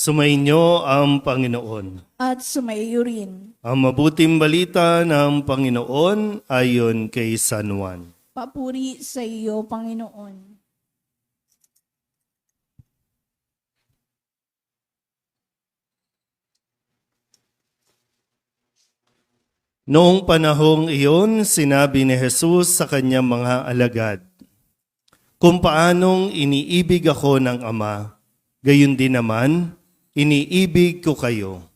Sumainyo ang Panginoon. at sumaiyo rin. Ang mabuting balita ng Panginoon ayon kay San Juan. Papuri sa iyo, Panginoon. Noong panahong iyon, sinabi ni Jesus sa kanyang mga alagad, "Kung paanong iniibig ako ng Ama, gayon din naman, iniibig ko kayo.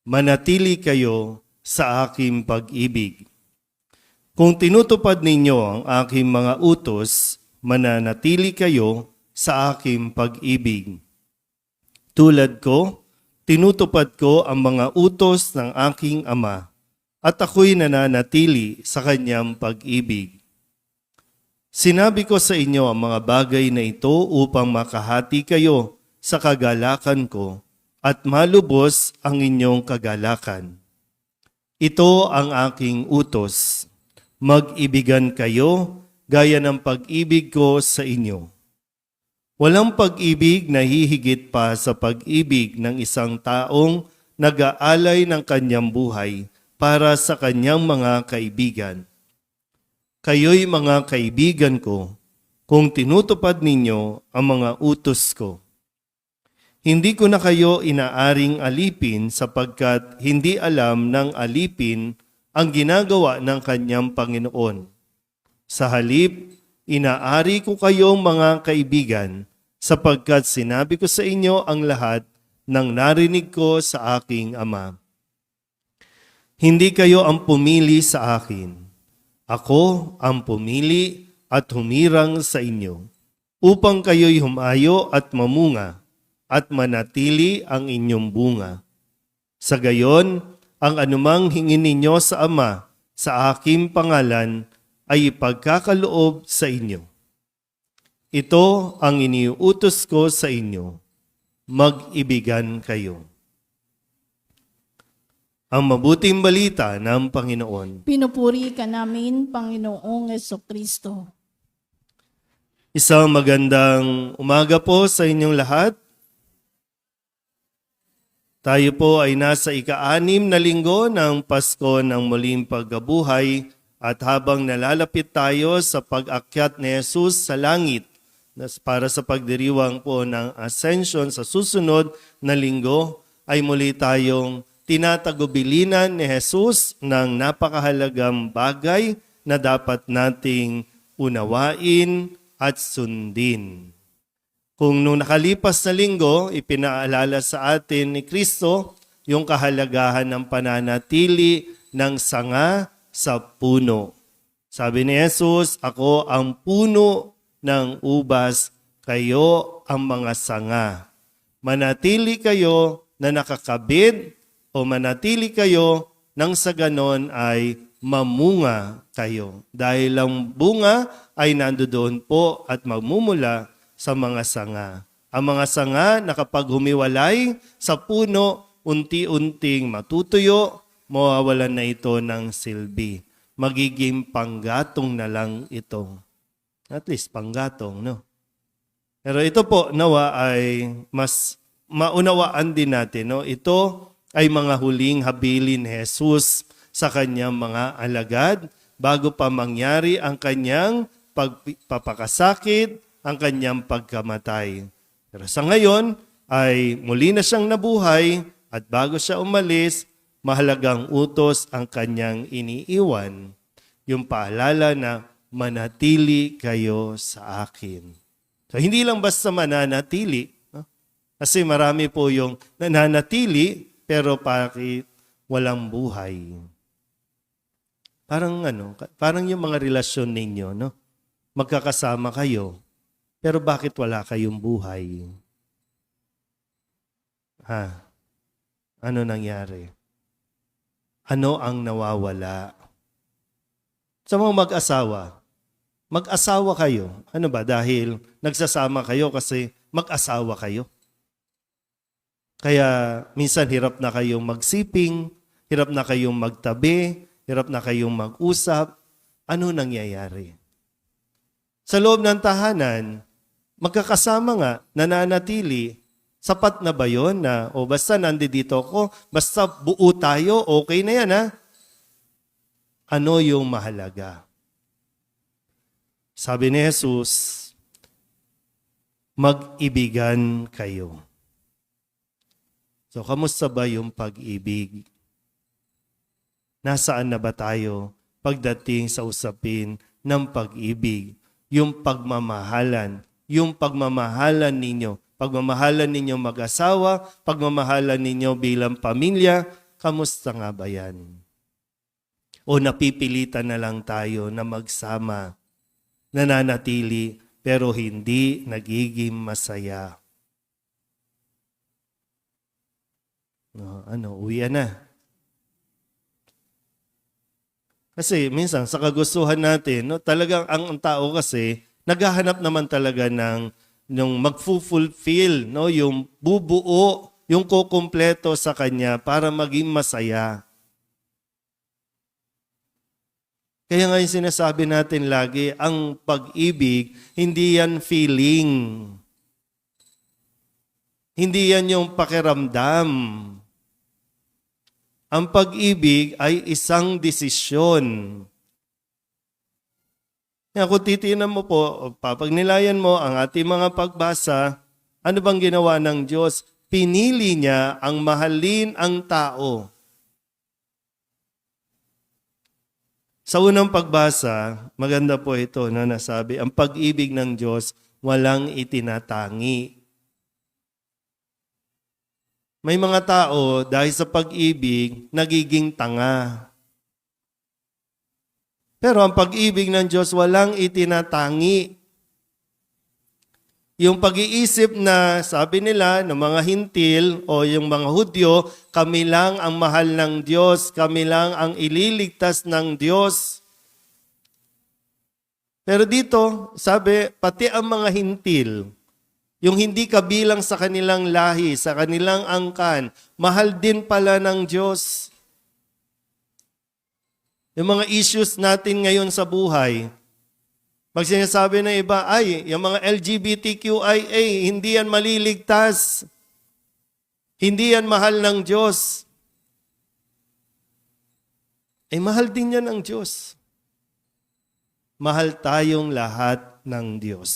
Manatili kayo sa aking pag-ibig. Kung tinutupad ninyo ang aking mga utos, mananatili kayo sa aking pag-ibig. Tulad ko, tinutupad ko ang mga utos ng aking Ama, at ako'y nananatili sa kanyang pag-ibig. Sinabi ko sa inyo ang mga bagay na ito upang makahati kayo sa kagalakan ko at malubos ang inyong kagalakan. Ito ang aking utos. Mag-ibigan kayo gaya ng pag-ibig ko sa inyo. Walang pag-ibig na hihigit pa sa pag-ibig ng isang taong nag-aalay ng kanyang buhay para sa kanyang mga kaibigan. Kayo'y mga kaibigan ko kung tinutupad ninyo ang mga utos ko. Hindi ko na kayo inaaring alipin sapagkat hindi alam ng alipin ang ginagawa ng kanyang Panginoon. Sa halip, inaari ko kayong mga kaibigan sapagkat sinabi ko sa inyo ang lahat ng narinig ko sa aking Ama. Hindi kayo ang pumili sa akin. Ako ang pumili at humirang sa inyo, upang kayo'y humayo at mamunga, at manatili ang inyong bunga. Sa gayon, ang anumang hingin ninyo sa Ama sa aking pangalan ay ipagkakaloob sa inyo. Ito ang iniuutos ko sa inyo, mag-ibigan kayo." Ang mabuting balita ng Panginoon. Pinupuri ka namin, Panginoong Jesucristo. Isang magandang umaga po sa inyong lahat. Tayo po ay nasa ika-6 na linggo ng Pasko ng Muling Pagkabuhay at habang nalalapit tayo sa pag-akyat ni Jesus sa langit para sa pagdiriwang po ng Ascension sa susunod na linggo ay muli tayong tinatagubilinan ni Jesus ng napakahalagang bagay na dapat nating unawain at sundin. Kung nung nakalipas na linggo, ipinaalala sa atin ni Kristo yung kahalagahan ng pananatili ng sanga sa puno. Sabi ni Jesus, "Ako ang puno ng ubas, kayo ang mga sanga. Manatili kayo na nakakabit o manatili kayo nang sa ganon ay mamunga kayo. Dahil ang bunga ay nandoon po at magmumula sa mga sanga. Ang mga sanga na kapag humiwalay sa puno, unti-unting matutuyo, mawawalan na ito ng silbi. Magiging panggatong na lang ito. At least panggatong, no? Pero ito po, nawa ay mas maunawaan din natin, no? Ito ay mga huling habilin ni Jesus sa kanyang mga alagad bago pa mangyari ang kanyang pagpapakasakit, ang kanyang pagkamatay. Pero sa ngayon ay muli na siyang nabuhay at bago siya umalis, mahalagang utos ang kanyang iniiwan. Yung paalala na manatili kayo sa akin. So hindi lang basta mananatili, no? Kasi marami po yung nananatili pero bakit walang buhay? Parang yung mga relasyon ninyo, no? Magkakasama kayo, pero bakit wala kayong buhay? Ano nangyari? Ano ang nawawala? Sa mga mag-asawa kayo. Ano ba? Dahil nagsasama kayo kasi mag-asawa kayo. Kaya minsan hirap na kayong magsiping, hirap na kayong magtabi, hirap na kayong mag-usap. Ano nangyayari? Sa loob ng tahanan, magkakasama nga, nananatili, Sapat na ba yun na, o basta nandito ako, basta buo tayo, okay na yan ha? Ano yung mahalaga? Sabi ni Jesus, mag-ibigan kayo. So, kamusta ba yung pag-ibig? Nasaan na ba tayo pagdating sa usapin ng pag-ibig? Yung pagmamahalan ninyo. Pagmamahalan ninyo mag-asawa, pagmamahalan ninyo bilang pamilya, kamusta nga ba yan? O napipilitan na lang tayo na magsama, nananatili, pero hindi nagiging masaya. Uwian na. Kasi minsan sa kagustuhan natin, talagang ang tao kasi naghahanap naman talaga ng mag-fulfill, yung bubuo, yung kukumpleto sa kanya para maging masaya. Kaya nga yung sinasabi natin lagi, ang pag-ibig, hindi yan feeling. Hindi yan yung pakiramdam. Ang pag-ibig ay isang desisyon. Kung titinan mo po, papagnilayan mo ang ating mga pagbasa, ano bang ginawa ng Diyos? Pinili niya ang mahalin ang tao. Sa unang pagbasa, maganda po ito na nasabi, ang pag-ibig ng Diyos walang itinatangi. May mga tao dahil sa pag-ibig, nagiging tanga. Pero ang pag-ibig ng Diyos walang itinatangi. Yung pag-iisip na sabi nila ng mga hintil o yung mga Hudyo, kami lang ang mahal ng Diyos, kami lang ang ililigtas ng Diyos. Pero dito, sabi, pati ang mga hintil, yung hindi kabilang sa kanilang lahi, sa kanilang angkan, mahal din pala ng Diyos. Yung mga issues natin ngayon sa buhay, pag sinasabi ng iba, yung mga LGBTQIA, hindi yan maliligtas. Hindi yan mahal ng Diyos. Mahal din yan ng Diyos. Mahal tayong lahat ng Diyos.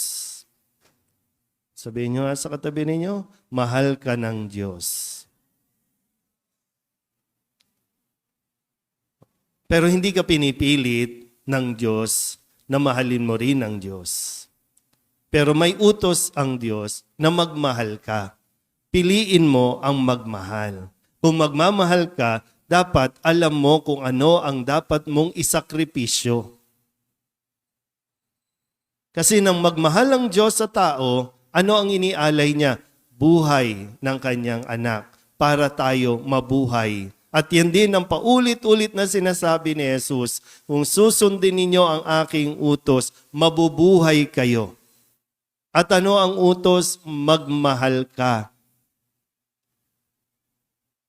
Sabihin nyo sa katabi ninyo, mahal ka ng Diyos. Pero hindi ka pinipilit ng Diyos na mahalin mo rin ang Diyos. Pero may utos ang Diyos na magmahal ka. Piliin mo ang magmahal. Kung magmamahal ka, dapat alam mo kung ano ang dapat mong isakripisyo. Kasi nang magmahal ang Diyos sa tao, ano ang inialay niya? Buhay ng kanyang anak para tayo mabuhay. At yan din ang paulit-ulit na sinasabi ni Jesus, kung susundin ninyo ang aking utos, mabubuhay kayo. At ano ang utos? Magmahal ka.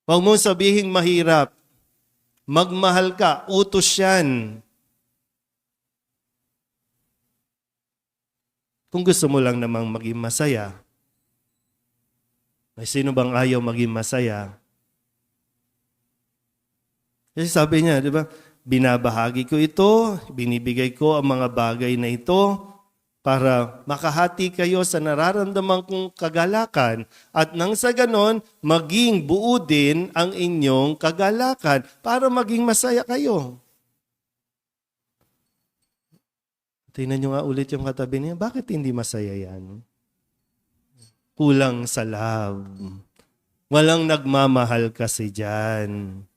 Huwag mong sabihing mahirap. Magmahal ka. Utos yan. Kung gusto mo lang namang maging masaya, may sino bang ayaw maging masaya? Kasi sabi niya, di ba, binabahagi ko ito, binibigay ko ang mga bagay na ito para makahati kayo sa nararamdaman kong kagalakan at nang sa ganon, maging buo din ang inyong kagalakan para maging masaya kayo. Tingnan nyo nga ulit yung katabi niya, bakit hindi masaya yan? Kulang sa love. Walang nagmamahal kasi dyan.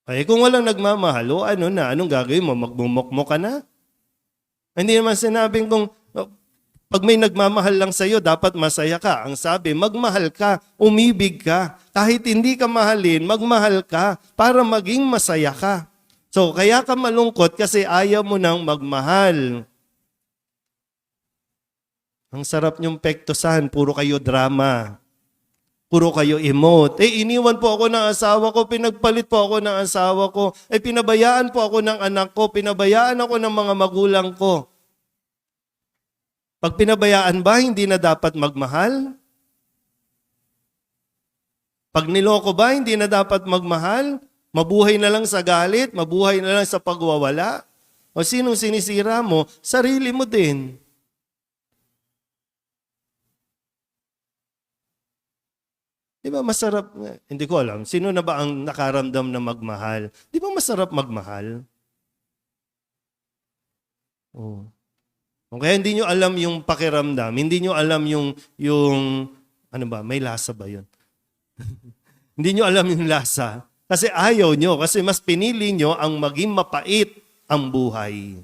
Kung walang nagmamahal, anong gagawin mo? Magmumukmo ka na? Hindi naman sinabing kung pag may nagmamahal lang sa'yo, dapat masaya ka. Ang sabi, magmahal ka, umibig ka. Kahit hindi ka mahalin, magmahal ka para maging masaya ka. So, kaya ka malungkot kasi ayaw mo nang magmahal. Ang sarap niyong pektosan, puro kayo drama. Puro kayo emote. Iniwan po ako ng asawa ko, pinagpalit po ako ng asawa ko, pinabayaan po ako ng anak ko, pinabayaan ako ng mga magulang ko. Pag pinabayaan ba, hindi na dapat magmahal? Pag niloko ba, hindi na dapat magmahal? Mabuhay na lang sa galit? Mabuhay na lang sa pagwawala? O sinong sinisira mo? Sarili mo din. Di ba masarap? Hindi ko alam. Sino na ba ang nakaramdam na magmahal? Di ba masarap magmahal? Oh. Okay, hindi nyo alam yung pakiramdam. Hindi nyo alam yung ano ba, may lasa ba yun? Hindi nyo alam yung lasa. Kasi ayaw nyo. Kasi mas pinili nyo ang maging mapait ang buhay.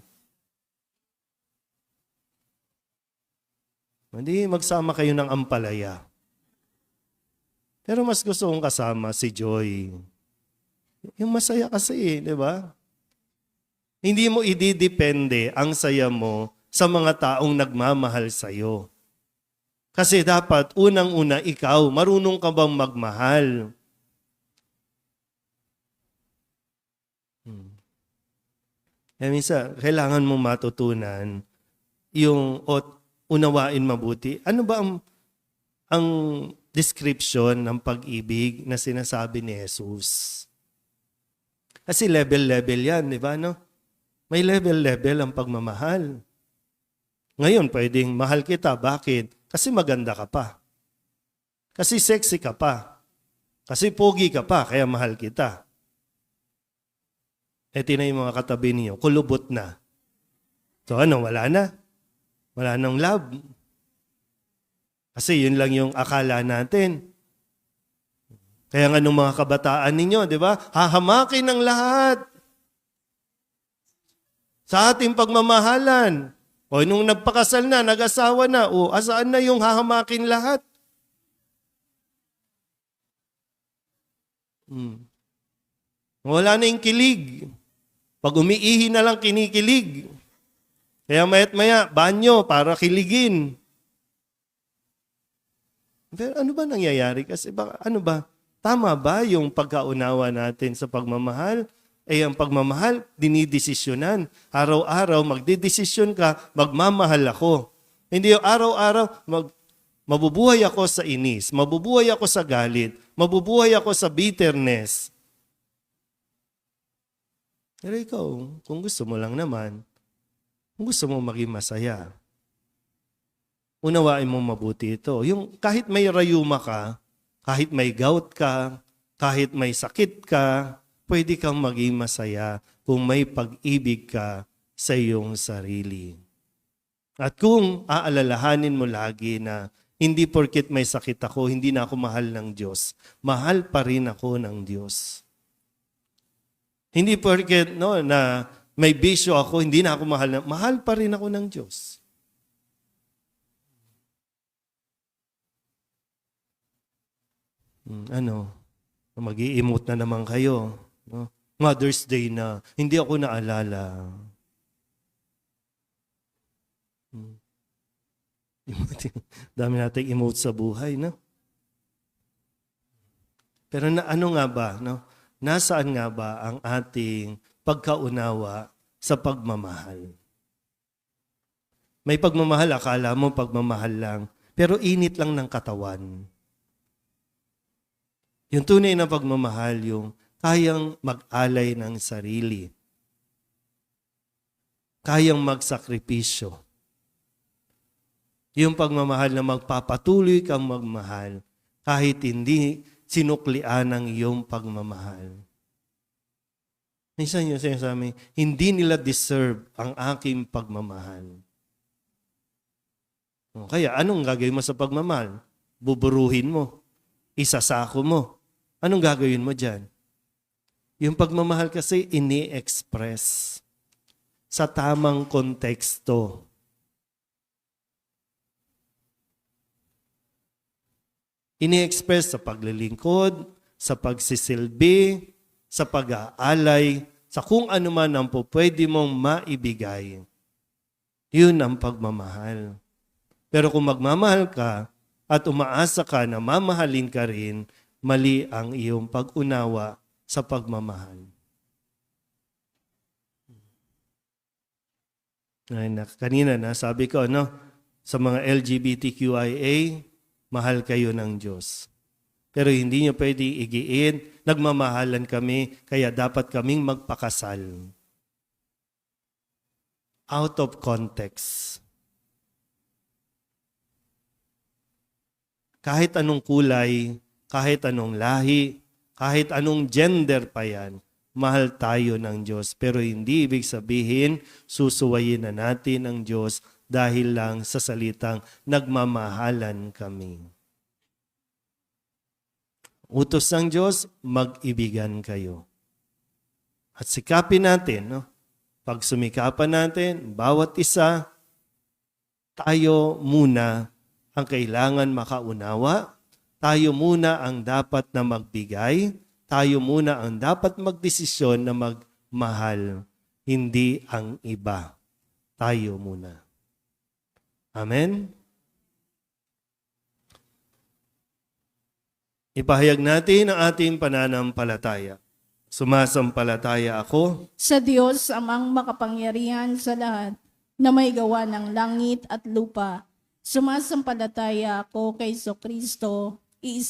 Hindi, magsama kayo ng ampalaya. Pero mas gusto kong kasama si Joy. Yung masaya kasi, di ba? Hindi mo ididepende ang saya mo sa mga taong nagmamahal sa'yo. Kasi dapat, unang-una, ikaw, marunong ka bang magmahal? Kaya minsan, kailangan mong matutunan yung unawain mabuti. Ano ba ang description ng pag-ibig na sinasabi ni Jesus? Kasi level-level yan, di ba? No? May level-level ang pagmamahal. Ngayon, pwedeng mahal kita. Bakit? Kasi maganda ka pa. Kasi sexy ka pa. Kasi pogi ka pa, kaya mahal kita. Ito na yung mga katabi niyo, kulubot na. So ano, wala na. Wala nang love. Kasi yun lang yung akala natin. Kaya nga nung mga kabataan ninyo, di ba? Hahamakin ng lahat. Sa ating pagmamahalan. O nung nagpakasal na, nag-asawa na, o asaan na yung hahamakin lahat? Wala na yung kilig. Pag umiihi na lang kinikilig. Kaya maya't maya, banyo para kiligin. Pero ano ba nangyayari? Kasi ano ba? Tama ba yung pagkaunawa natin sa pagmamahal? Ang pagmamahal, dinidesisyonan. Araw-araw, magdidesisyon ka, magmamahal ako. Hindi yung araw-araw, mabubuhay ako sa inis, mabubuhay ako sa galit, mabubuhay ako sa bitterness. Pero ikaw, kung gusto mo lang naman, kung gusto mo maging masaya, unawain mo mabuti ito. Yung kahit may rayuma ka, kahit may gout ka, kahit may sakit ka, pwede kang maging masaya kung may pag-ibig ka sa iyong sarili. At kung aalalahanin mo lagi na hindi porket may sakit ako, hindi na ako mahal ng Diyos. Mahal pa rin ako ng Diyos. Hindi porket na may bisyo ako, hindi na ako mahal pa rin ako ng Diyos. Mag-i-emote na naman kayo. No? Mother's Day na, hindi ako naalala. Dami nating emote sa buhay, no? Pero ano nga ba, no? Nasaan nga ba ang ating pagkaunawa sa pagmamahal? May pagmamahal, akala mo pagmamahal lang, pero init lang ng katawan. Yung tunay na pagmamahal, yung kayang mag-alay ng sarili. Kayang magsakripisyo. Yung pagmamahal na magpapatuloy kang magmahal kahit hindi sinuklian ng iyong pagmamahal. Minsan yung sinasabi, hindi nila deserve ang aking pagmamahal. Kaya anong gagawin mo sa pagmamahal? Buburuhin mo. Isasako mo. Anong gagawin mo dyan? Yung pagmamahal kasi ini-express sa tamang konteksto. Ini-express sa paglilingkod, sa pagsisilbi, sa pag-aalay, sa kung ano man ang pwede mong maibigay. Yun ang pagmamahal. Pero kung magmamahal ka at umaasa ka na mamahalin ka rin, mali ang iyong pag-unawa sa pagmamahal. Kanina na sabi ko, Sa mga LGBTQIA, mahal kayo ng Diyos. Pero hindi nyo pwede igiin, nagmamahalan kami, kaya dapat kaming magpakasal. Out of context. Kahit anong kulay, kahit anong lahi, kahit anong gender pa yan, mahal tayo ng Diyos. Pero hindi ibig sabihin, susuwayin na natin ang Diyos dahil lang sa salitang nagmamahalan kami. Utos ng Diyos, mag-ibigan kayo. At sikapin natin, no? Pag sumikapan natin, bawat isa, tayo muna ang kailangan makaunawa, tayo muna ang dapat na magbigay, tayo muna ang dapat magdesisyon na magmahal, hindi ang iba. Tayo muna. Amen? Ipahayag natin ang ating pananampalataya. Sumasampalataya ako Sa Diyos amang makapangyarihan sa lahat, na may gawa ng langit at lupa. Sumasampalataya ako kay Kristo,